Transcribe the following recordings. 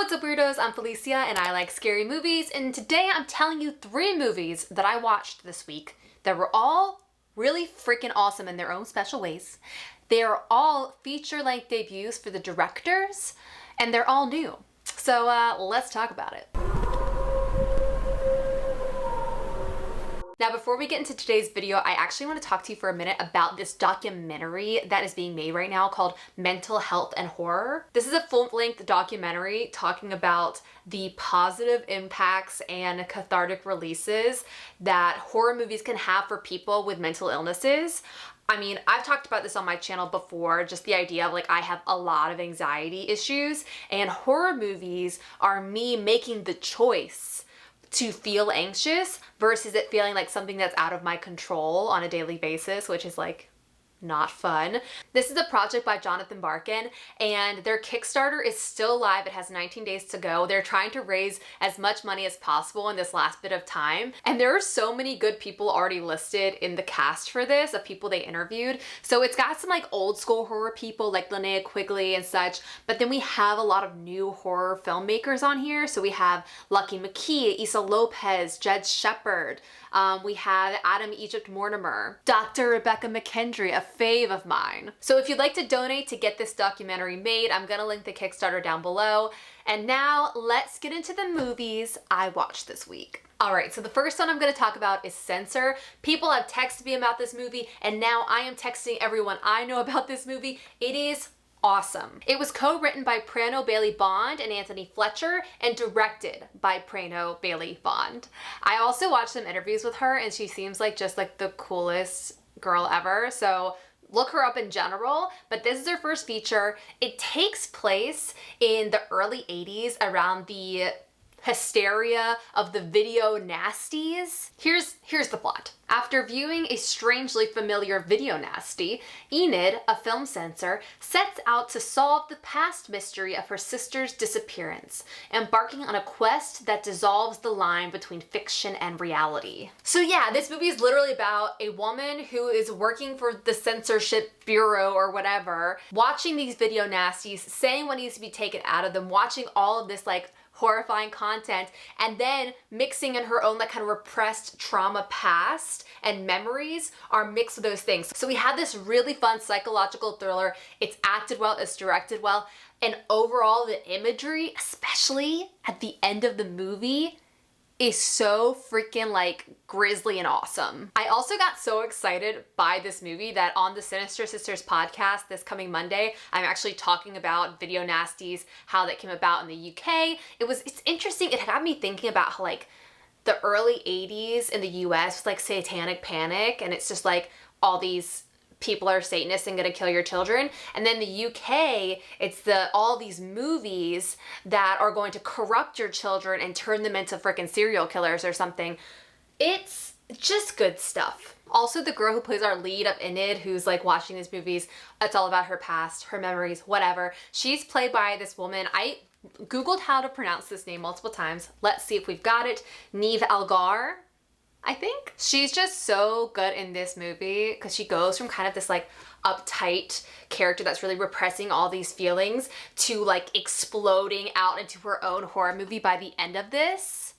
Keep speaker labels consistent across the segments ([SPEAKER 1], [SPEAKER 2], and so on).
[SPEAKER 1] What's up, weirdos? I'm Felicia and I like scary movies, and today I'm telling you 3 movies that I watched this week that were all really freaking awesome in their own special ways. They are all feature-length debuts for the directors, and they're all new. So let's talk about it. Now, before we get into today's video, I actually want to talk to you for a minute about this documentary that is being made right now called Mental Health and Horror. This is a full-length documentary talking about the positive impacts and cathartic releases that horror movies can have for people with mental illnesses. I mean, I've talked about this on my channel before, just the idea of I have a lot of anxiety issues, and horror movies are me making the choice to feel anxious versus it feeling like something that's out of my control on a daily basis, which is not fun. This is a project by Jonathan Barkin, and their Kickstarter is still live. It has 19 days to go. They're trying to raise as much money as possible in this last bit of time. And there are so many good people already listed in the cast for this, of people they interviewed. So it's got some old school horror people like Linnea Quigley and such, but then we have a lot of new horror filmmakers on here. So we have Lucky McKee, Issa Lopez, Jed Shepard. We have Adam Egypt Mortimer, Dr. Rebecca McKendry, a fave of mine. So if you'd like to donate to get this documentary made, I'm gonna link the Kickstarter down below. And now let's get into the movies I watched this week. All right, so the first one I'm gonna talk about is Censor. People have texted me about this movie, and now I am texting everyone I know about this movie. It is awesome. It was co-written by Prano Bailey Bond and Anthony Fletcher and directed by Prano Bailey Bond. I also watched some interviews with her, and she seems like just the coolest girl ever. So look her up in general, but this is her first feature. It takes place in the early 80s around the hysteria of the video nasties. Here's the plot. After viewing a strangely familiar video nasty, Enid, a film censor, sets out to solve the past mystery of her sister's disappearance, embarking on a quest that dissolves the line between fiction and reality. So yeah, this movie is literally about a woman who is working for the censorship bureau or whatever, watching these video nasties, saying what needs to be taken out of them, watching all of this horrifying content, and then mixing in her own kind of repressed trauma past and memories are mixed with those things. So we have this really fun psychological thriller. It's acted well, it's directed well, and overall the imagery, especially at the end of the movie, is so freaking grisly and awesome. I also got so excited by this movie that on the Sinister Sisters podcast this coming Monday, I'm actually talking about video nasties, how that came about in the UK. It's interesting. It got me thinking about how the early 80s in the US was satanic panic, and it's just all these people are Satanists and gonna kill your children. And then the UK, it's all these movies that are going to corrupt your children and turn them into freaking serial killers or something. It's just good stuff. Also, the girl who plays our lead of Enid, who's watching these movies, it's all about her past, her memories, whatever. She's played by this woman. I Googled how to pronounce this name multiple times. Let's see if we've got it. Neve Algar, I think. She's just so good in this movie because she goes from kind of this uptight character that's really repressing all these feelings to exploding out into her own horror movie by the end of this.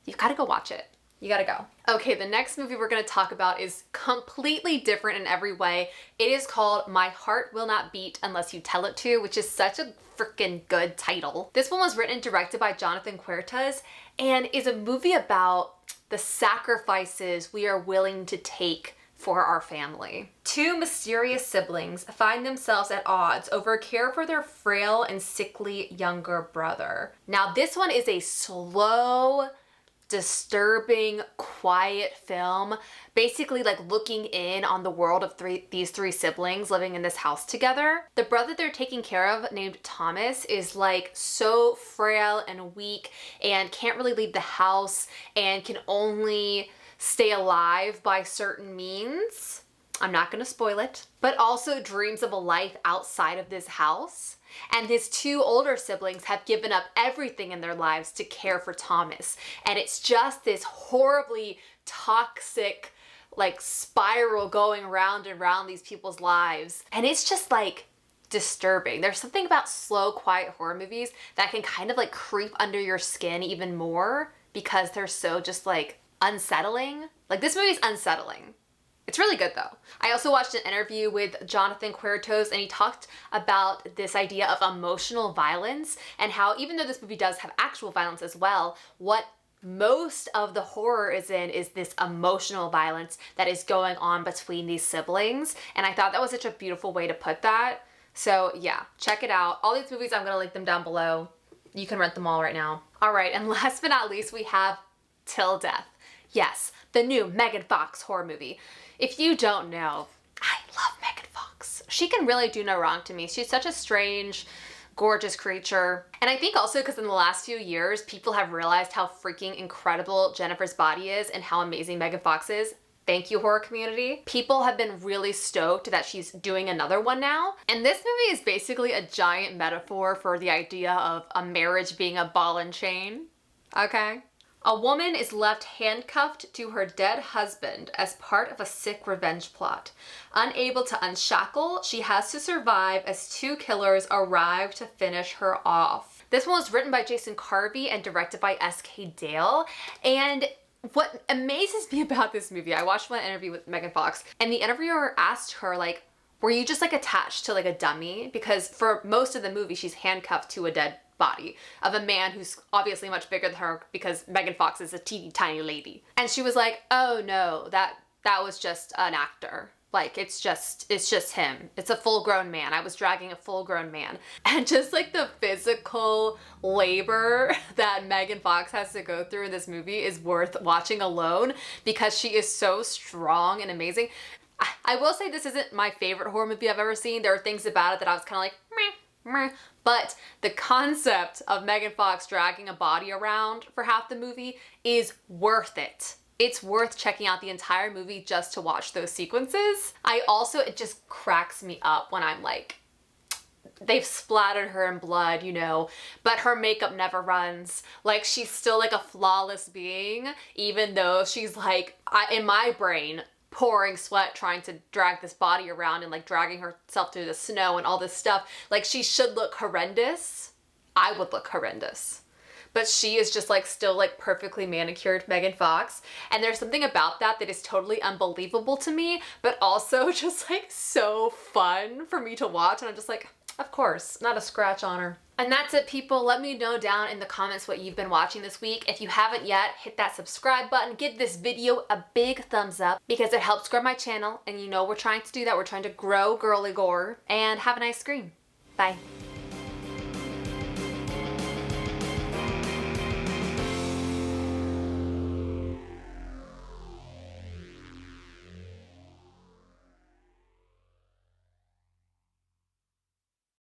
[SPEAKER 1] You've got to go watch it. You gotta go. Okay, the next movie we're gonna talk about is completely different in every way. It is called My Heart Will Not Beat Unless You Tell It To, which is such a freaking good title. This one was written and directed by Jonathan Huertas and is a movie about the sacrifices we are willing to take for our family. 2 mysterious siblings find themselves at odds over care for their frail and sickly younger brother. Now, this one is a slow, disturbing, quiet film, basically looking in on the world of these 3 siblings living in this house together. The brother they're taking care of, named Thomas, is so frail and weak and can't really leave the house and can only stay alive by certain means. I'm not gonna spoil it, but also dreams of a life outside of this house. And his 2 older siblings have given up everything in their lives to care for Thomas. And it's just this horribly toxic, spiral going round and round these people's lives. And it's just disturbing. There's something about slow, quiet horror movies that can kind of like creep under your skin even more because they're so just like unsettling. Like this movie's unsettling. It's really good though. I also watched an interview with Jonathan Quertos and he talked about this idea of emotional violence and how even though this movie does have actual violence as well, what most of the horror is in is this emotional violence that is going on between these siblings. And I thought that was such a beautiful way to put that. So yeah, check it out. All these movies, I'm gonna link them down below. You can rent them all right now. All right, and last but not least, we have Till Death. Yes, the new Megan Fox horror movie. If you don't know, I love Megan Fox. She can really do no wrong to me. She's such a strange, gorgeous creature. And I think also because in the last few years, people have realized how freaking incredible Jennifer's body is and how amazing Megan Fox is. Thank you, horror community. People have been really stoked that she's doing another one now. And this movie is basically a giant metaphor for the idea of a marriage being a ball and chain, okay? A woman is left handcuffed to her dead husband as part of a sick revenge plot. Unable to unshackle, she has to survive as two killers arrive to finish her off. This one was written by Jason Carvey and directed by S.K. Dale. And what amazes me about this movie, I watched one interview with Megan Fox and the interviewer asked her like, were you just like attached to like a dummy? Because for most of the movie, she's handcuffed to a dead body of a man who's obviously much bigger than her because Megan Fox is a teeny tiny lady. And she was like, oh no, that was just an actor. Like it's just him. It's a full grown man. I was dragging a full grown man. And just like the physical labor that Megan Fox has to go through in this movie is worth watching alone because she is so strong and amazing. I will say this isn't my favorite horror movie I've ever seen. There are things about it that I was kind of like, meh, meh. But the concept of Megan Fox dragging a body around for half the movie is worth it. It's worth checking out the entire movie just to watch those sequences. It just cracks me up when I'm like, they've splattered her in blood, you know, but her makeup never runs. Like she's still like a flawless being, even though she's like, in my brain, pouring sweat trying to drag this body around and like dragging herself through the snow and all this stuff. Like she should look horrendous. I would look horrendous. But she is just like still like perfectly manicured Megan Fox. And there's something about that is totally unbelievable to me, but also just like so fun for me to watch. And I'm just like, of course, not a scratch on her. And that's it, people. Let me know down in the comments what you've been watching this week. If you haven't yet, hit that subscribe button. Give this video a big thumbs up because it helps grow my channel. And you know we're trying to do that. We're trying to grow girly gore. And have a nice scream. Bye.